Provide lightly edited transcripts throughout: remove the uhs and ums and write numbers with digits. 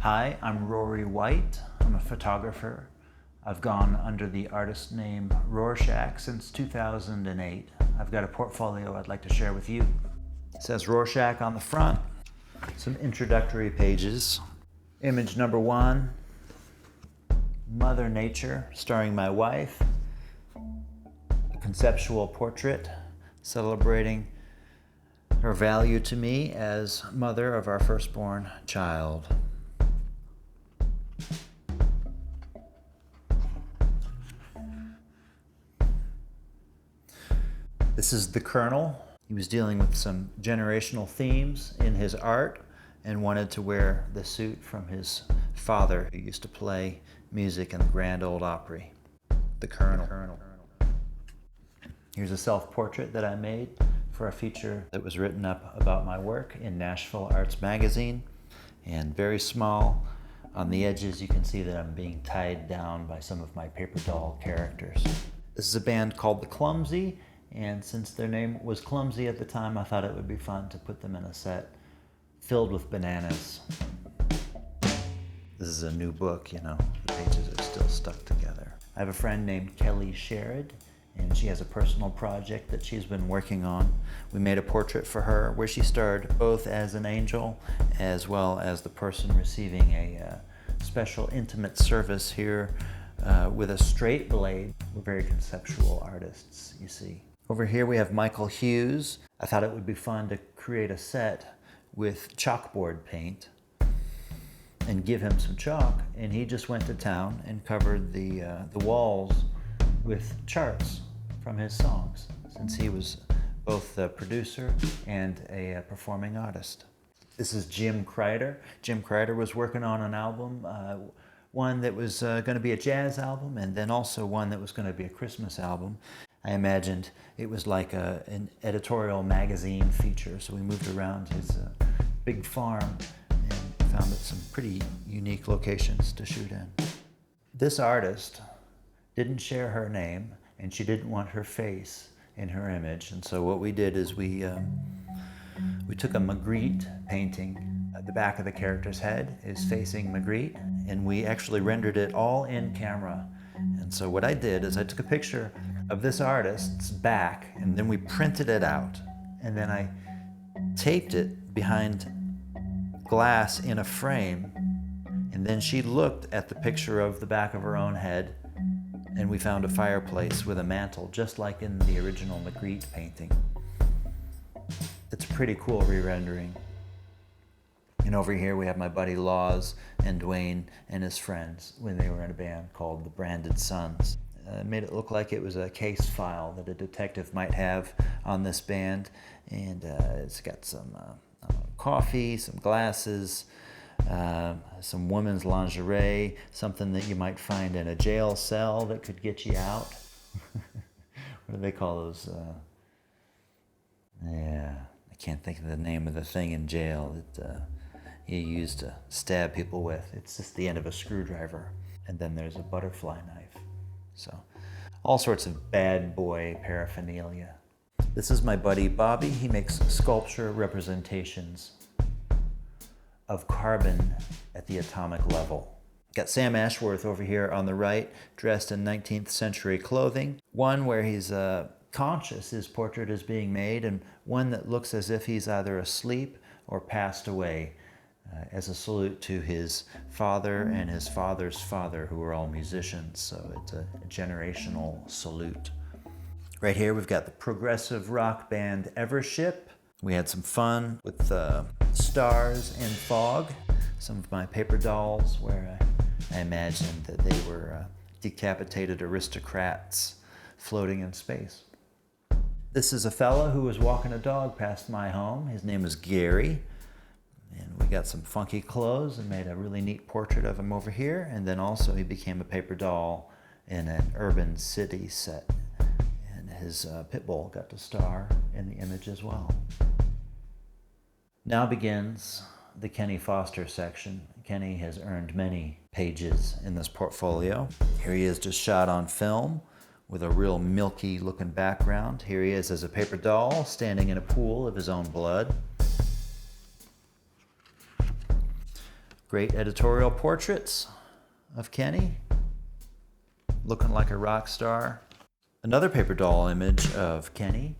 Hi, I'm Rory White. I'm a photographer. I've gone under the artist name RORSHAK since 2008. I've got a portfolio I'd like to share with you. It says RORSHAK on the front, some introductory pages. Image number 1, Mother Nature, starring my wife. A conceptual portrait celebrating her value to me as mother of our firstborn child. This is the Colonel. He was dealing with some generational themes in his art and wanted to wear the suit from his father, who used to play music in the Grand Ole Opry. The Colonel. Here's a self-portrait that I made for a feature that was written up about my work in Nashville Arts Magazine, and very small. On the edges you can see that I'm being tied down by some of my paper doll characters. This is a band called The Clumsy, and since their name was Clumsy at the time, I thought it would be fun to put them in a set filled with bananas. This is a new book, you know, the pages are still stuck together. I have a friend named Kelly Sherrod, and she has a personal project that she's been working on. We made a portrait for her where she starred both as an angel as well as the person receiving a special intimate service here with a straight blade. We're very conceptual artists, you see. Over here we have Michael Hughes. I thought it would be fun to create a set with chalkboard paint and give him some chalk, and he just went to town and covered the walls with charts from his songs, since he was both the producer and a performing artist. This is Jim Kreider. Jim Kreider was working on an album, one that was going to be a jazz album, and then also one that was going to be a Christmas album. I imagined it was like an editorial magazine feature, so we moved around his big farm and found some pretty unique locations to shoot in. This artist didn't share her name, and she didn't want her face in her image, and so what we did is we took a Magritte painting. The back of the character's head is facing Magritte, and we actually rendered it all in camera. And so what I did is I took a picture of this artist's back, and then we printed it out, and then I taped it behind glass in a frame, and then she looked at the picture of the back of her own head, and we found a fireplace with a mantle, just like in the original Magritte painting. It's a pretty cool re-rendering. And over here we have my buddy Laws and Dwayne and his friends when they were in a band called the Branded Sons. Made it look like it was a case file that a detective might have on this band, and it's got some coffee, some glasses, some women's lingerie, something that you might find in a jail cell that could get you out. What do they call those? Yeah, I can't think of the name of the thing in jail that you use to stab people with. It's just the end of a screwdriver. And then there's a butterfly knife. So, all sorts of bad boy paraphernalia. This is my buddy Bobby. He makes sculpture representations of carbon at the atomic level. Got Sam Ashworth over here on the right, dressed in 19th century clothing. One where he's conscious his portrait is being made, and one that looks as if he's either asleep or passed away, as a salute to his father and his father's father, who were all musicians, so it's a generational salute. Right here we've got the progressive rock band Evership. We had some fun with stars and fog, some of my paper dolls where I imagined that they were decapitated aristocrats floating in space. This is a fella who was walking a dog past my home. His name is Gary. And we got some funky clothes and made a really neat portrait of him over here. And then also he became a paper doll in an urban city set. And his pit bull got to star in the image as well. Now begins the Kenny Foster section. Kenny has earned many pages in this portfolio. Here he is just shot on film with a real milky looking background. Here he is as a paper doll standing in a pool of his own blood. Great editorial portraits of Kenny, looking like a rock star. Another paper doll image of Kenny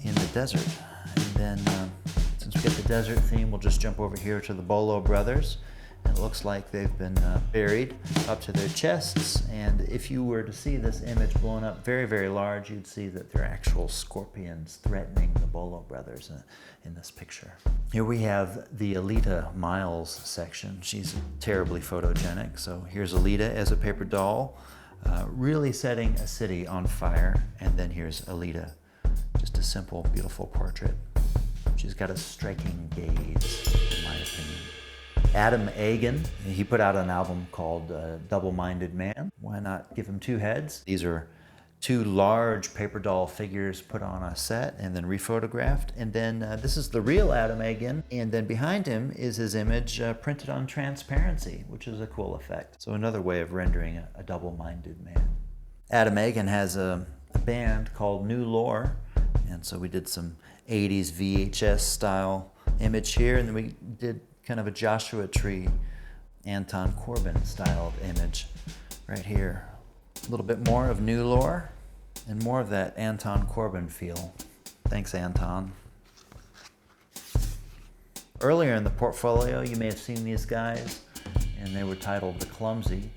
in the desert. And then, since we get the desert theme, we'll just jump over here to the Bolo brothers. And it looks like they've been buried up to their chests. And if you were to see this image blown up very, very large, you'd see that they're actual scorpions threatening the Bolo brothers in this picture. Here we have the Alita Miles section. She's terribly photogenic. So here's Alita as a paper doll, really setting a city on fire. And then here's Alita, just a simple, beautiful portrait. She's got a striking gaze, in my opinion. Adam Egan, he put out an album called Double-Minded Man. Why not give him two heads? These are two large paper doll figures put on a set and then rephotographed. And then this is the real Adam Egan. And then behind him is his image printed on transparency, which is a cool effect. So another way of rendering a double-minded man. Adam Egan has a band called New Lore. And so we did some 80s VHS style image here. And then we did kind of a Joshua Tree, Anton Corbijn style of image right here. A little bit more of New Lore and more of that Anton Corbijn feel. Thanks, Anton. Earlier in the portfolio, you may have seen these guys, and they were titled The Clumsy.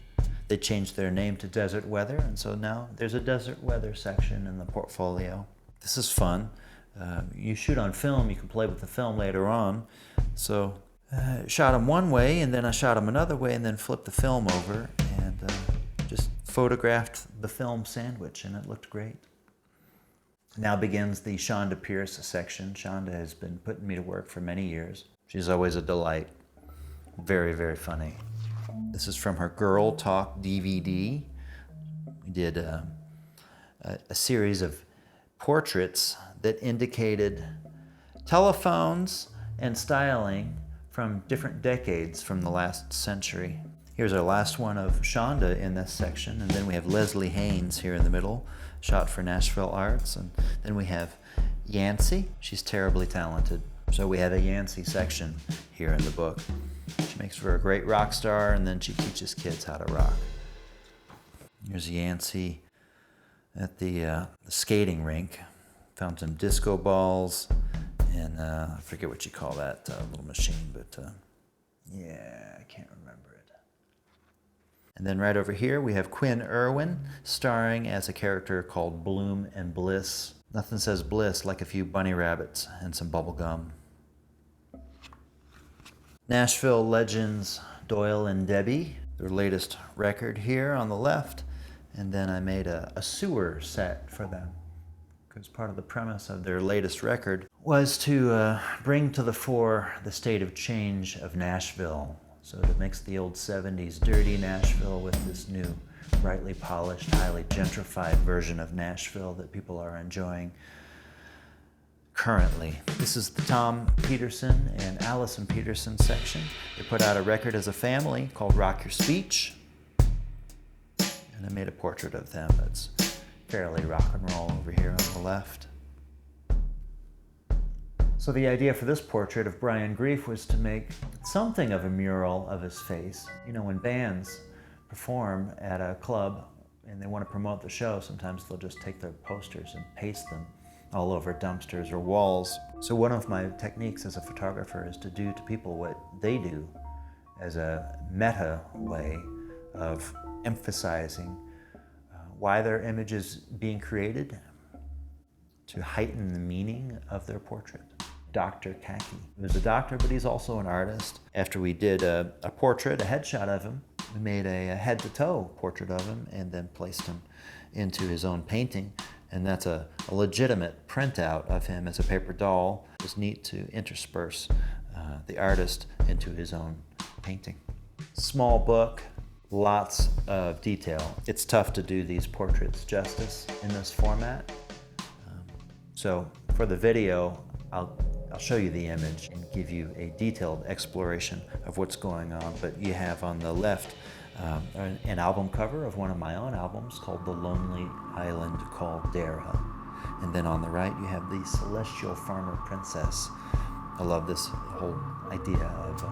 They changed their name to Desert Weather, and so now there's a Desert Weather section in the portfolio. This is fun. You shoot on film, you can play with the film later on. So shot them one way, and then I shot them another way, and then flipped the film over, and just photographed the film sandwich, and it looked great. Now begins the Shonda Pierce section. Shonda has been putting me to work for many years. She's always a delight. Very, very funny. This is from her Girl Talk DVD. We did a series of portraits that indicated telephones and styling from different decades from the last century. Here's our last one of Shonda in this section, and then we have Leslie Haynes here in the middle, shot for Nashville Arts, and then we have Yancey. She's terribly talented, so we have a Yancey section here in the book. She makes for a great rock star, and then she teaches kids how to rock. Here's Yancey at the skating rink. Found some disco balls, and I forget what you call that little machine, but yeah, I can't remember it. And then right over here, we have Quinn Irwin starring as a character called Bloom and Bliss. Nothing says bliss like a few bunny rabbits and some bubble gum. Nashville legends Doyle and Debbie, their latest record here on the left. And then I made a sewer set for them, because part of the premise of their latest record was to bring to the fore the state of change of Nashville. So to mix the old 70s dirty Nashville with this new brightly polished, highly gentrified version of Nashville that people are enjoying currently. This is the Tom Peterson and Allison Peterson section. They put out a record as a family called Rock Your Speech. And I made a portrait of them that's fairly rock and roll over here on the left. So the idea for this portrait of Brian Grief was to make something of a mural of his face. You know, when bands perform at a club and they want to promote the show, sometimes they'll just take their posters and paste them all over dumpsters or walls. So one of my techniques as a photographer is to do to people what they do as a meta way of emphasizing why their image is being created, to heighten the meaning of their portrait. Dr. Khaki. He was a doctor, but he's also an artist. After we did a portrait, a headshot of him, we made a head-to-toe portrait of him and then placed him into his own painting. And that's a legitimate printout of him as a paper doll. It was neat to intersperse the artist into his own painting. Small book, lots of detail. It's tough to do these portraits justice in this format. So for the video, I'll show you the image and give you a detailed exploration of what's going on. But you have on the left an album cover of one of my own albums called The Lonely Island Caldera. And then on the right, you have the Celestial Farmer Princess. I love this whole idea of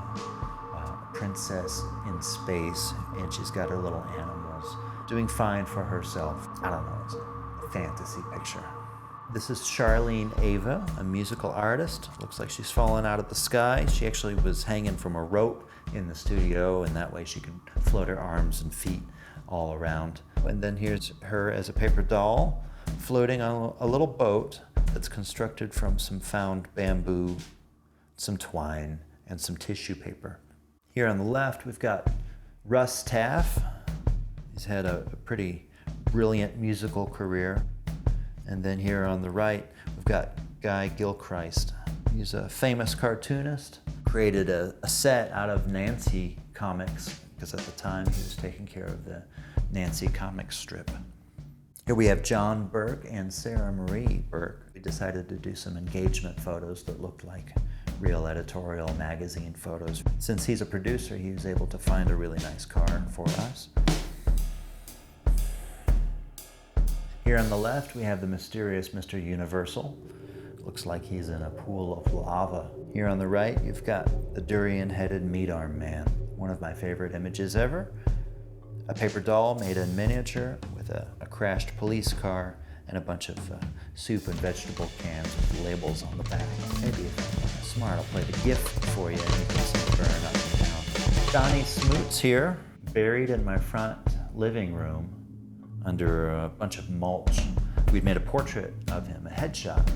princess in space, and she's got her little animals doing fine for herself. I don't know, it's a fantasy picture. This is Charlene Ava, a musical artist. Looks like she's fallen out of the sky. She actually was hanging from a rope in the studio, and that way she can float her arms and feet all around. And then here's her as a paper doll, floating on a little boat that's constructed from some found bamboo, some twine, and some tissue paper. Here on the left, we've got Russ Taff. He's had a pretty brilliant musical career. And then here on the right, we've got Guy Gilchrist. He's a famous cartoonist, created a set out of Nancy comics, because at the time he was taking care of the Nancy comic strip. Here we have John Burke and Sarah Marie Burke. We decided to do some engagement photos that looked like real editorial magazine photos. Since he's a producer, he was able to find a really nice car for us. Here on the left, we have the mysterious Mr. Universal. Looks like he's in a pool of lava. Here on the right, you've got the durian-headed meat-arm man, one of my favorite images ever. A paper doll made in miniature with a crashed police car and a bunch of soup and vegetable cans with labels on the back. Maybe if I'm smart, I'll play the GIF for you and you can see it burn up and down. Donnie Smoot's here, buried in my front living room under a bunch of mulch. We'd made a portrait of him, a headshot,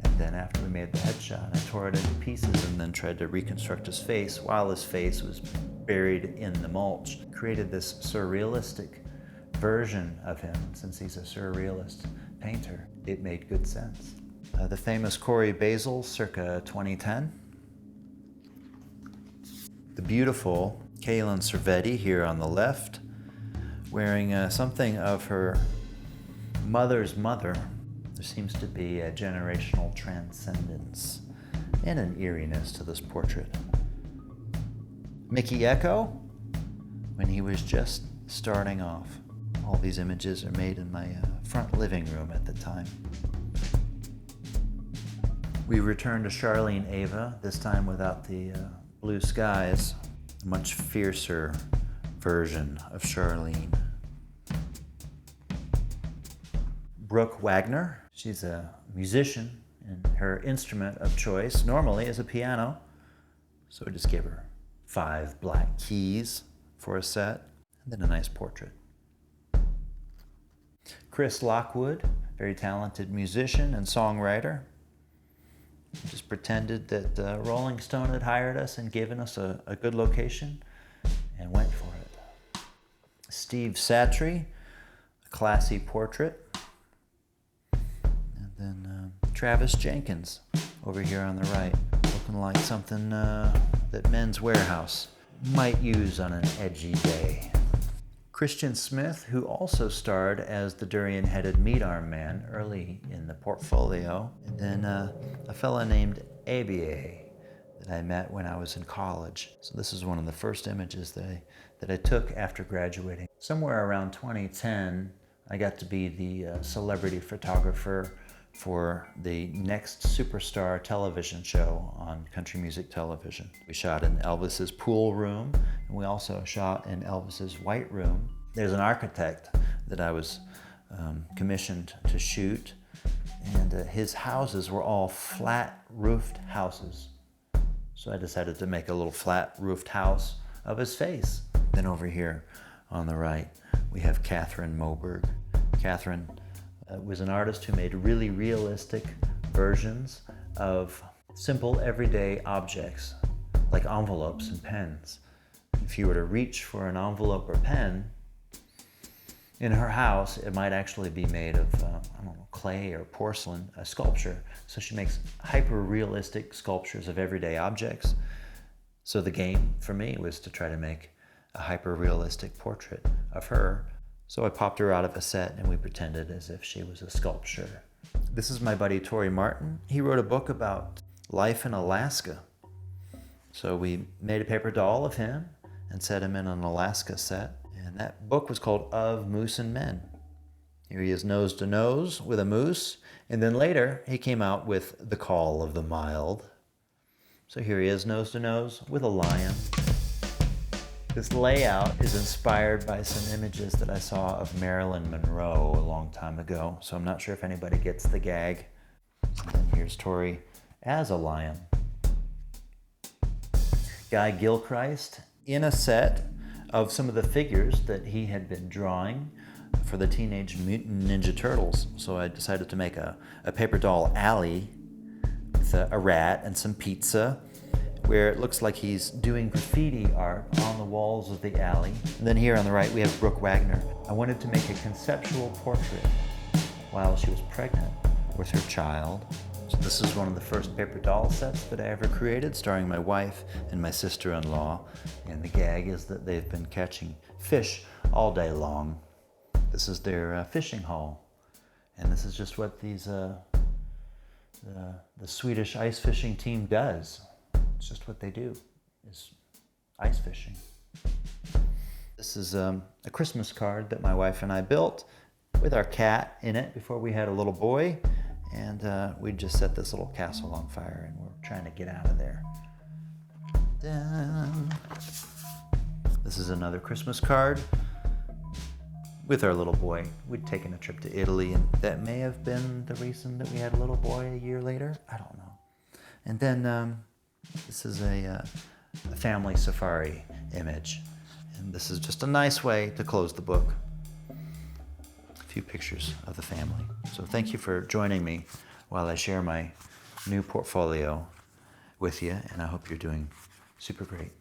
and then after we made the headshot, I tore it into pieces and then tried to reconstruct his face while his face was buried in the mulch. Created this surrealistic version of him. Since he's a surrealist painter, it made good sense. The famous Cory Basil, circa 2010. The beautiful Kaylin Cervetti here on the left, wearing something of her mother's mother. There seems to be a generational transcendence and an eeriness to this portrait. Mickey Echo, when he was just starting off. All these images are made in my front living room at the time. We return to Charlene Ava, this time without the blue skies. A much fiercer version of Charlene. Brooke Wagner, she's a musician, and her instrument of choice normally is a piano. So I just gave her 5 black keys for a set, and then a nice portrait. Chris Lockwood, very talented musician and songwriter. Just pretended that Rolling Stone had hired us and given us a good location and went for it. Steve Satry, a classy portrait. And then Travis Jenkins over here on the right, looking like something that Men's Warehouse might use on an edgy day. Christian Smith, who also starred as the durian-headed meat-arm man early in the portfolio. And then a fella named ABA that I met when I was in college. So this is one of the first images that I took after graduating. Somewhere around 2010, I got to be the celebrity photographer for the next superstar television show on country music television. We shot in Elvis's pool room, and we also shot in Elvis's white room. There's an architect that I was commissioned to shoot, and his houses were all flat-roofed houses. So I decided to make a little flat-roofed house of his face. Then over here on the right, we have Catherine Moberg. Catherine was an artist who made really realistic versions of simple everyday objects like envelopes and pens. If you were to reach for an envelope or pen in her house, it might actually be made of clay or porcelain, a sculpture. So she makes hyper-realistic sculptures of everyday objects. So the game for me was to try to make a hyper-realistic portrait of her. So I popped her out of a set and we pretended as if she was a sculpture. This is my buddy Tory Martin. He wrote a book about life in Alaska. So we made a paper doll of him and set him in an Alaska set. And that book was called Of Moose and Men. Here he is nose to nose with a moose. And then later he came out with The Call of the Mild. So here he is nose to nose with a lion. This layout is inspired by some images that I saw of Marilyn Monroe a long time ago, so I'm not sure if anybody gets the gag. And then here's Tori as a lion. Guy Gilchrist in a set of some of the figures that he had been drawing for the Teenage Mutant Ninja Turtles. So I decided to make a paper doll alley with a rat and some pizza, where it looks like he's doing graffiti art on the walls of the alley. And then here on the right, we have Brooke Wagner. I wanted to make a conceptual portrait while she was pregnant with her child. So this is one of the first paper doll sets that I ever created, starring my wife and my sister-in-law. And the gag is that they've been catching fish all day long. This is their fishing haul. And this is just what the Swedish ice fishing team does. It's just what they do, is ice fishing. This is a Christmas card that my wife and I built with our cat in it before we had a little boy. And we just set this little castle on fire, and we're trying to get out of there. Dun. This is another Christmas card with our little boy. We'd taken a trip to Italy, and that may have been the reason that we had a little boy a year later. I don't know. And then this is a family safari image. And this is just a nice way to close the book. Few pictures of the family. So thank you for joining me while I share my new portfolio with you, and I hope you're doing super great.